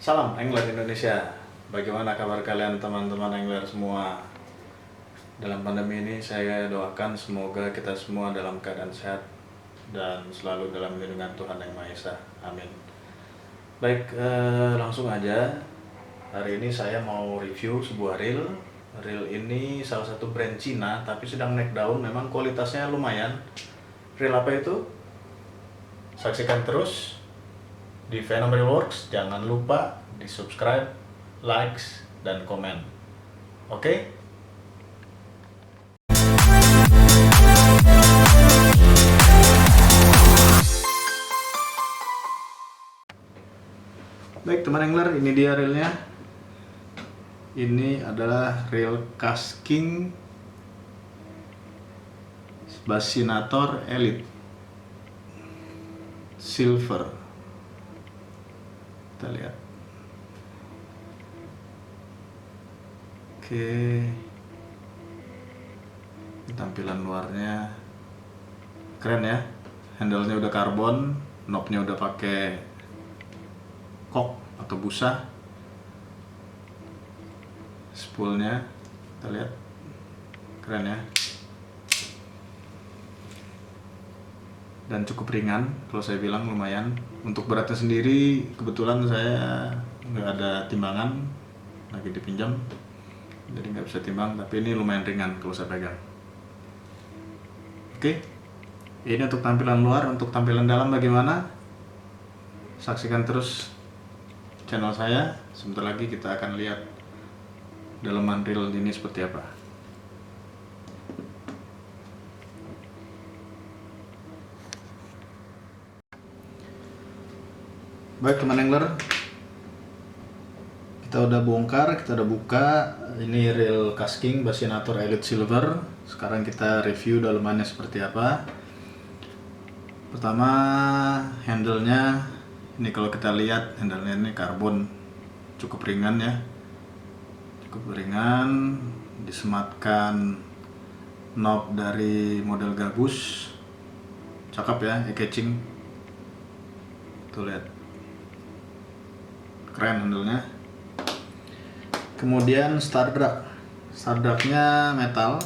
Salam Angler Indonesia. Bagaimana kabar kalian teman-teman angler semua? Dalam pandemi ini saya doakan semoga kita semua dalam keadaan sehat dan selalu dalam lindungan Tuhan Yang Maha Esa. Amin. Baik, langsung aja. Hari ini saya mau review sebuah reel. Reel ini salah satu brand Cina tapi sedang naik daun, memang kualitasnya lumayan. Reel apa itu? Saksikan terus di Venom Reel Works. Jangan lupa di subscribe, likes, dan komen. Oke? Baik teman angler, ini dia reelnya. Ini adalah reel Kasking Bassinator Elite Silver. Kita lihat. Oke, tampilan luarnya keren ya. Handle-nya udah karbon, knob-nya udah pakai kok atau busa. Spoolnya kita lihat, keren ya. Dan cukup ringan, kalau saya bilang lumayan. Untuk beratnya sendiri, kebetulan saya nggak ada timbangan, lagi dipinjam, jadi nggak bisa timbang. Tapi ini lumayan ringan kalau saya pegang. Oke, ini untuk tampilan luar. Untuk tampilan dalam bagaimana? Saksikan terus channel saya. Sebentar lagi kita akan lihat dalaman reel ini seperti apa. Baik teman angler, kita udah bongkar, kita udah buka. Ini reel Kasking Bassinator Elite Silver. Sekarang kita review dalamannya seperti apa. Pertama, handle-nya. Ini kalau kita lihat, handle-nya ini karbon, cukup ringan ya. Cukup ringan, disematkan knob dari model gabus. Cakep ya, e-catching. Tuh lihat. Keren handle-nya. Kemudian star drag-nya metal,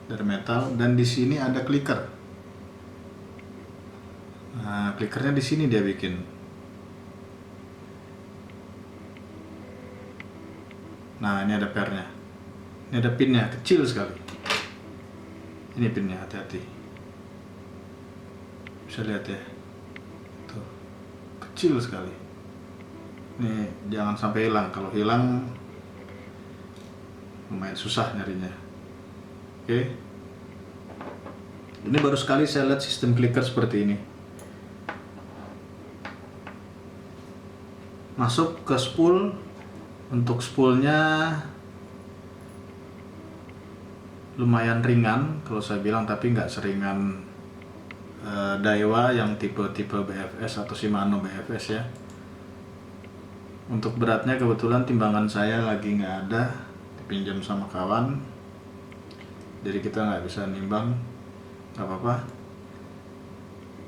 dari metal, dan di sini ada clicker. Nah, clickernya di sini dia bikin. Nah, ini ada pairnya. Ini ada pinnya, kecil sekali. Ini pinnya, hati-hati. Bisa lihat ya. Tuh, kecil sekali. Ini jangan sampai hilang. Kalau hilang lumayan susah nyarinya. Oke. Ini baru sekali saya lihat sistem clicker seperti ini. Masuk ke spool. Untuk spoolnya lumayan ringan kalau saya bilang, tapi nggak seringan Daiwa yang tipe-tipe BFS atau Shimano BFS ya. Untuk beratnya kebetulan timbangan saya lagi nggak ada, dipinjam sama kawan, jadi kita nggak bisa nimbang. Nggak apa-apa,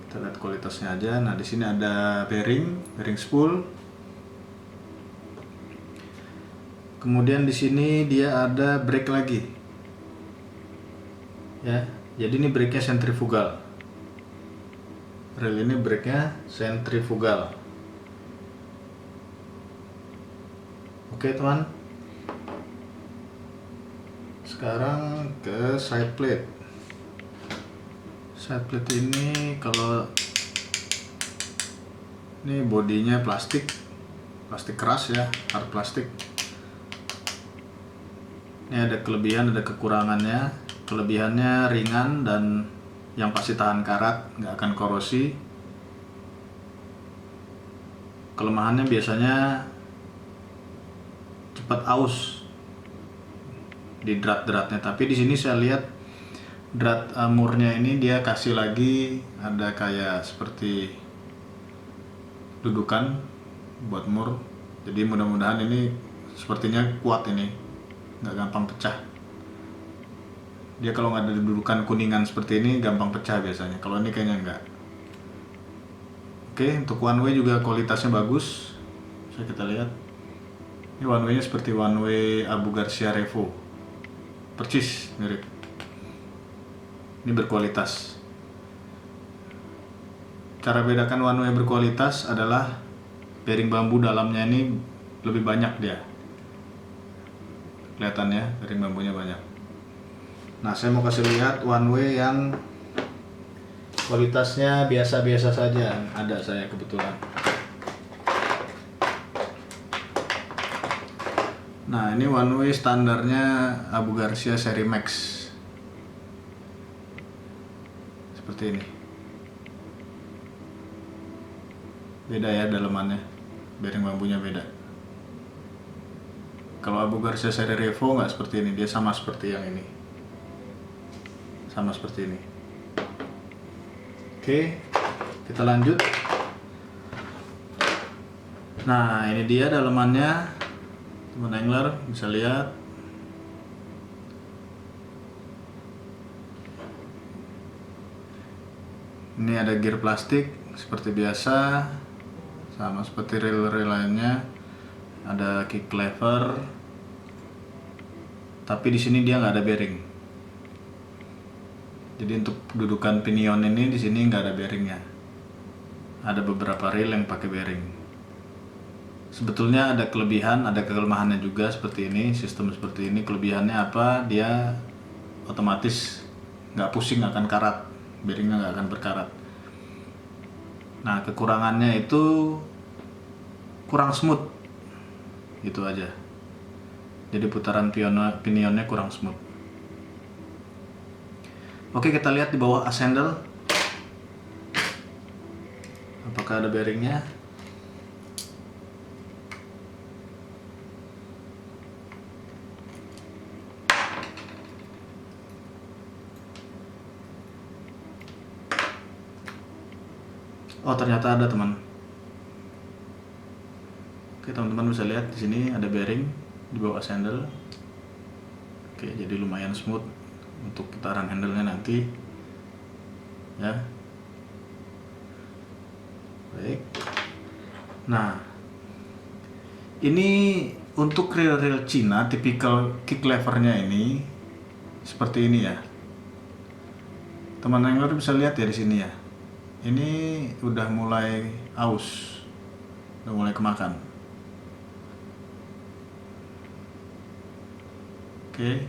kita lihat kualitasnya aja. Nah, di sini ada bearing spool. Kemudian di sini dia ada brake lagi, ya. Jadi ini brake-nya sentrifugal. Reel ini brake-nya sentrifugal. Oke teman. Sekarang ke side plate. Side plate ini kalau ini bodinya plastik keras ya, hard plastik. Ini ada kelebihan, ada kekurangannya. Kelebihannya ringan dan yang pasti tahan karat, nggak akan korosi. Kelemahannya biasanya cepat aus di drat-dratnya. Tapi di sini saya lihat drat murnya ini dia kasih lagi ada kayak seperti dudukan buat mur. Jadi mudah-mudahan ini sepertinya kuat, ini nggak gampang pecah. Dia kalau nggak ada dudukan kuningan seperti ini gampang pecah biasanya. Kalau ini kayaknya enggak. Oke, untuk one way juga kualitasnya bagus. kita lihat. Ini one way nya seperti one way Abu Garcia Revo, percis mirip. Ini berkualitas. Cara bedakan one way berkualitas adalah bearing bambu dalamnya ini lebih banyak dia. Kelihatannya bearing bambunya banyak. Nah, saya mau kasih lihat one way yang kualitasnya biasa-biasa saja. Ada saya kebetulan. Nah, ini one way standarnya Abu Garcia seri Max. Seperti ini. Beda ya dalemannya. Bearing bambunya beda. Kalau Abu Garcia seri Revo nggak seperti ini, dia sama seperti yang ini. Sama seperti ini. Oke, kita lanjut. Nah, ini dia dalemannya. Teman angler bisa lihat. Ini ada gear plastik seperti biasa, sama seperti reel-reel lainnya. Ada kick lever, tapi di sini dia nggak ada bearing. Jadi untuk dudukan pinion ini di sini nggak ada bearingnya. Ada beberapa reel yang pakai bearing. Sebetulnya ada kelebihan, ada kelemahannya juga seperti ini. Sistem seperti ini kelebihannya apa? Dia otomatis nggak pusing akan karat, bearingnya nggak akan berkarat. Nah, kekurangannya itu kurang smooth, gitu aja. Jadi putaran pinionnya kurang smooth. Oke, kita lihat di bawah ascendel. Apakah ada bearingnya? Oh, ternyata ada, teman. Oke, teman-teman bisa lihat di sini ada bearing di bawah ascendel. Oke, jadi lumayan smooth untuk putaran handle-nya nanti. Ya. Baik. Nah, ini untuk reel-reel Cina, tipikal kick levernya ini seperti ini ya. Teman angler bisa lihat ya di sini ya. Ini udah mulai aus, udah mulai kemakan. Oke.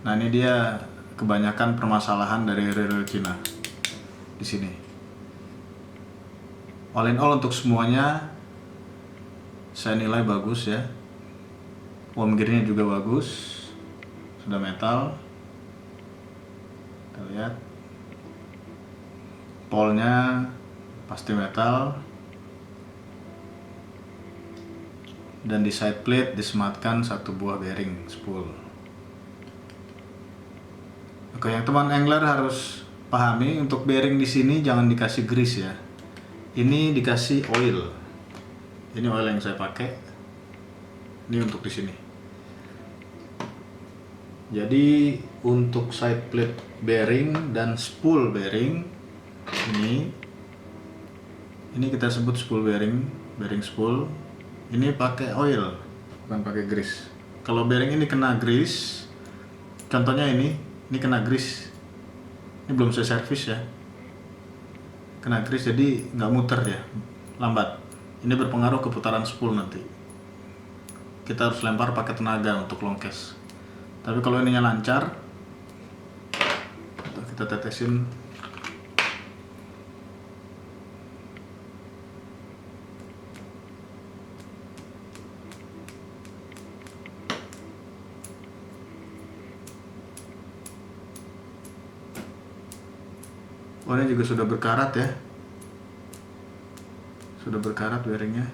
Nah, ini dia kebanyakan permasalahan dari reel Cina di sini. All in all untuk semuanya saya nilai bagus ya. Worm gear-nya juga bagus, sudah metal. Kita lihat. Polnya pasti metal, dan di side plate disematkan satu buah bearing spool. Oke, yang teman angler harus pahami, untuk bearing di sini jangan dikasih grease ya. Ini dikasih oil. Ini oil yang saya pakai. Ini untuk di sini. Jadi untuk side plate bearing dan spool bearing ini kita sebut spool bearing spool. Ini pakai oil, bukan pakai grease. Kalau bearing ini kena grease, contohnya ini kena grease. Ini belum saya servis ya. Kena grease jadi nggak muter ya, lambat. Ini berpengaruh ke putaran spool nanti. Kita harus lempar pakai tenaga untuk long cast. Tapi kalau ininya lancar, kita tetesin. Oh, ini juga sudah berkarat ya. Sudah berkarat bearingnya.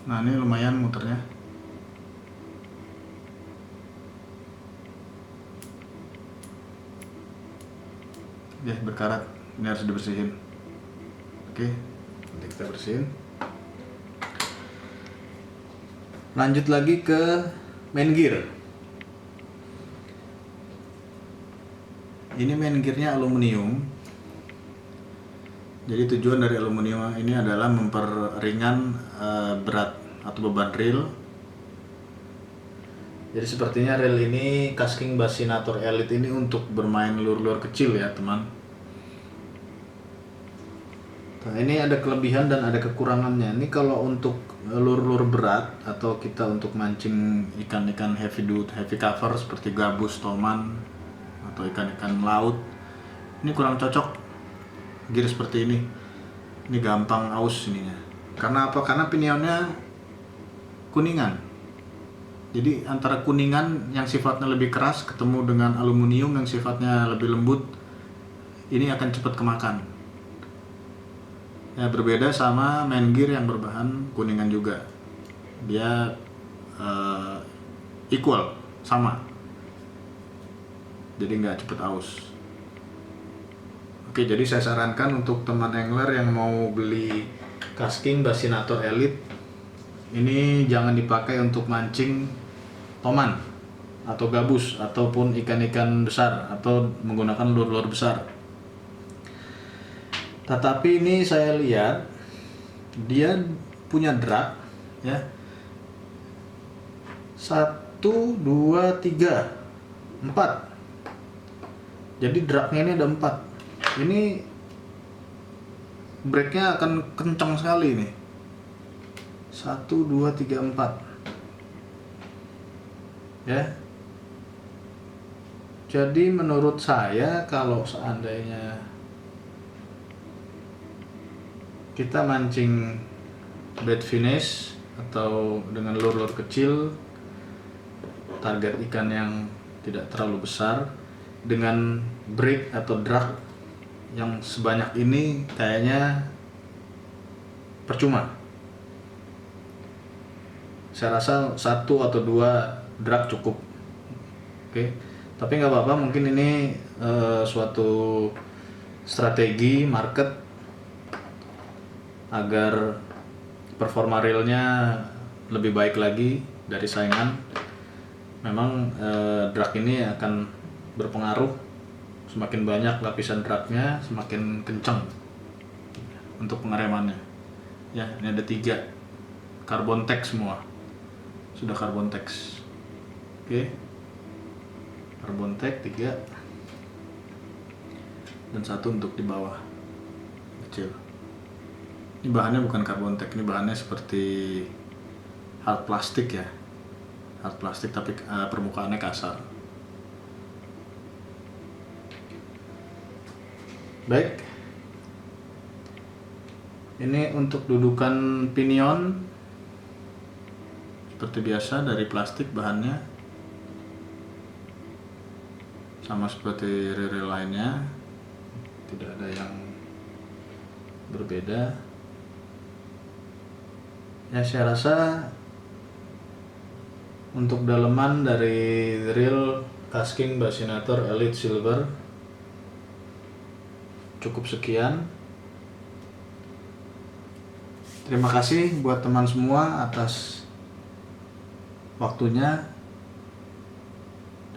Nah, ini lumayan muternya. Ya, berkarat. Ini harus dibersihin. Oke, nanti kita bersihin. Lanjut lagi ke main gear. Ini main gearnya aluminium. Jadi tujuan dari aluminium ini adalah memperingan berat atau beban reel. Jadi sepertinya reel ini Kasking Bassinator Elite ini untuk bermain lure-lure kecil ya teman. Nah, ini ada kelebihan dan ada kekurangannya. Ini kalau untuk lure-lure berat atau kita untuk mancing ikan-ikan heavy cover seperti gabus, toman atau ikan-ikan laut, ini kurang cocok gear seperti ini. Ini gampang aus ininya. Karena apa? Karena pinionnya kuningan. Jadi antara kuningan yang sifatnya lebih keras ketemu dengan aluminium yang sifatnya lebih lembut, ini akan cepat kemakan. Ya, berbeda sama main gear yang berbahan kuningan juga. Dia equal, sama. Jadi nggak cepet aus. Oke, jadi saya sarankan untuk teman angler yang mau beli Kasking Bassinator Elite, ini jangan dipakai untuk mancing toman atau gabus ataupun ikan-ikan besar atau menggunakan lure-lure besar. Tetapi ini saya lihat dia punya drag ya, 1, 2, 3, 4. Jadi dragnya ini ada 4. Ini breaknya akan kencang sekali nih. 1, 2, 3, 4 ya. Jadi menurut saya kalau seandainya kita mancing bait finish atau dengan lure-lure kecil, target ikan yang tidak terlalu besar, dengan break atau drag yang sebanyak ini kayaknya percuma. Saya rasa 1 atau 2 drag cukup. Oke, tapi nggak apa-apa, mungkin ini suatu strategi market agar performa reelnya lebih baik lagi dari saingan. Memang drag ini akan berpengaruh, semakin banyak lapisan dragnya semakin kencang untuk pengeremannya ya. Ini ada 3 carbon tex, semua sudah carbon tex. Oke, carbon tex 3 dan 1 untuk di bawah kecil. Ini bahannya bukan carbon tex, ini bahannya seperti hard plastik ya, hard plastik tapi permukaannya kasar. Baik, ini untuk dudukan pinion seperti biasa dari plastik bahannya, sama seperti reel lainnya, tidak ada yang berbeda. Ya, saya rasa untuk daleman dari reel Kasking Bassinator Elite Silver cukup sekian. Terima kasih buat teman semua atas waktunya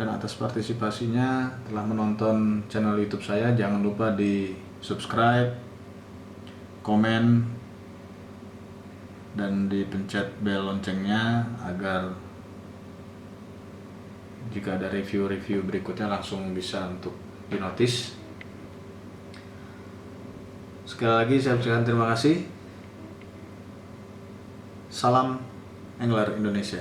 dan atas partisipasinya telah menonton channel YouTube saya. Jangan lupa di subscribe, komen, dan dipencet bel loncengnya agar jika ada review-review berikutnya langsung bisa untuk dinotis. Sekali lagi saya ucapkan terima kasih. Salam Angler Indonesia.